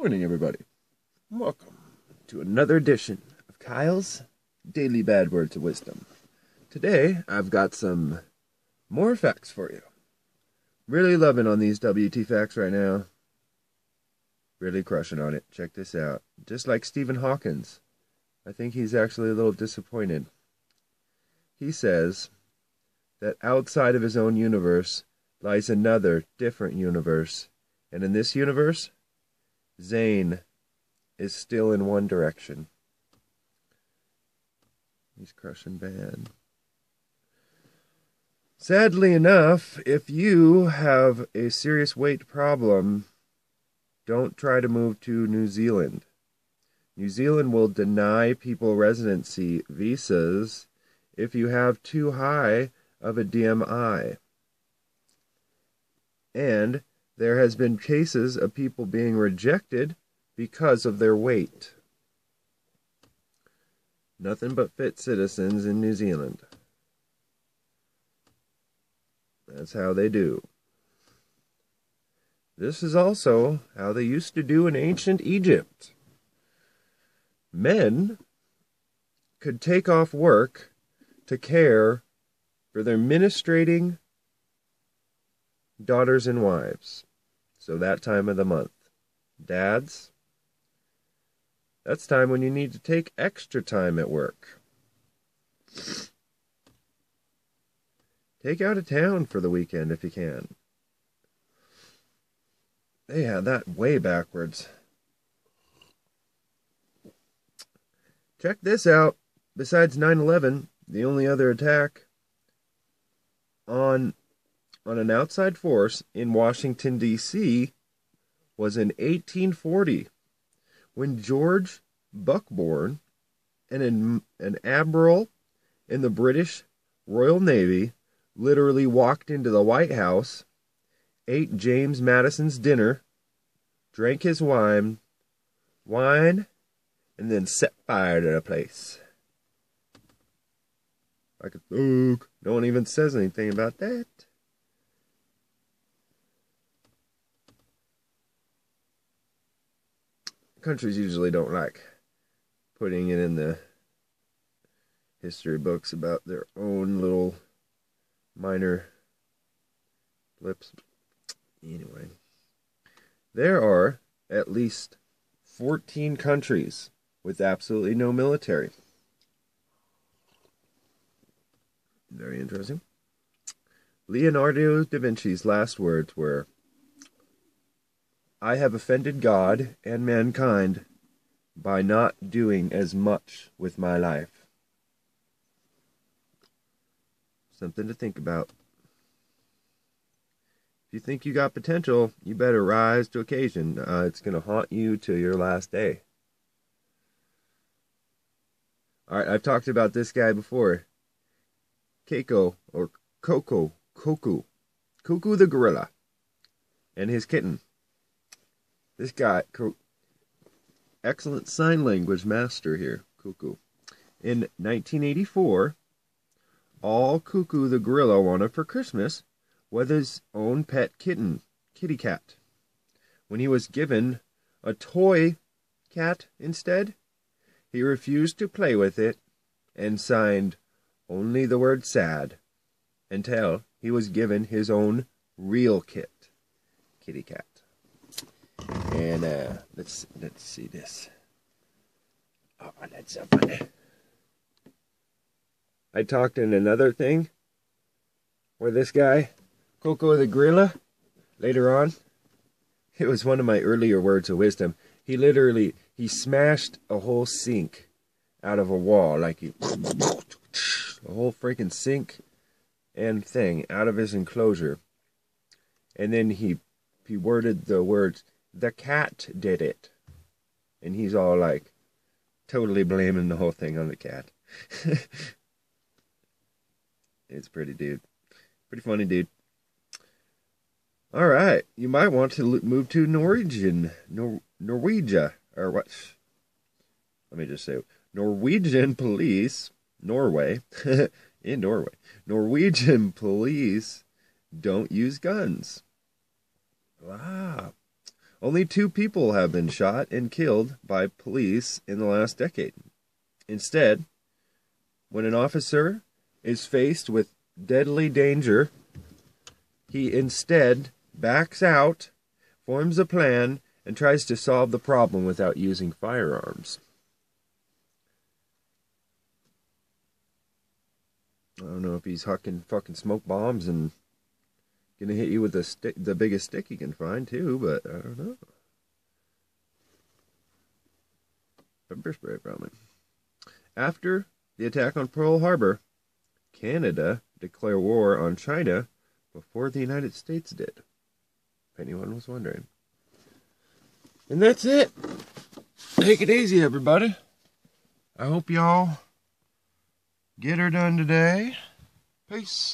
Morning, everybody. Welcome to another edition of Kyle's Daily Bad Words of Wisdom. Today, I've got some more facts for you. Really loving on these WT facts right now. Really crushing on it. Check this out. Just like Stephen Hawkins, I think he's actually a little disappointed. He says that outside of his own universe lies another different universe. And in this universe, Zane is still in one direction. He's crushing bad. Sadly enough, if you have a serious weight problem, don't try to move to New Zealand. New Zealand will deny people residency visas if you have too high of a BMI. And there has been cases of people being rejected because of their weight. Nothing but fit citizens in New Zealand. That's how they do. This is also how they used to do in ancient Egypt. Men could take off work to care for their ministrating daughters and wives. So that time of the month. Dads, that's time when you need to take extra time at work. Take out of town for the weekend if you can. They had that way backwards. Check this out. Besides 9/11, the only other attack on an outside force in Washington, D.C. was in 1840, when George Buckborn, an admiral in the British Royal Navy, literally walked into the White House, ate James Madison's dinner, drank his wine, and then set fire to the place. Like a thug. No one even says anything about that. Countries usually don't like putting it in the history books about their own little minor blips. Anyway, there are at least 14 countries with absolutely no military. Very interesting. Leonardo da Vinci's last words were, "I have offended God and mankind by not doing as much with my life." Something to think about. If you think you got potential, you better rise to occasion. It's going to haunt you till your last day. Alright, I've talked about this guy before. Keiko, or Koku the gorilla, and his kitten. This guy, excellent sign language master here, Cuckoo. In 1984, all Cuckoo the gorilla wanted for Christmas was his own pet kitten, Kitty Cat. When he was given a toy cat instead, he refused to play with it and signed only the word sad until he was given his own real Kitty Cat. And let's see this. Oh, that's so funny. I talked in another thing where this guy, Coco the gorilla, later on, it was one of my earlier words of wisdom. He smashed a whole sink out of a wall, like a whole freaking sink and thing out of his enclosure. And then he worded the words, "The cat did it." And he's all like, totally blaming the whole thing on the cat. It's pretty funny, dude. Alright, you might want to move to Norwegia, or what? Let me just say, Norwegian police, Norway, in Norway, Norwegian police don't use guns. Wow. Only 2 people have been shot and killed by police in the last decade. Instead, when an officer is faced with deadly danger, he instead backs out, forms a plan, and tries to solve the problem without using firearms. I don't know if he's hucking fucking smoke bombs and gonna hit you with the biggest stick he can find too, but I don't know. Pepper spray probably. After the attack on Pearl Harbor, Canada declared war on China before the United States did. If anyone was wondering. And that's it. Take it easy, everybody. I hope y'all get her done today. Peace.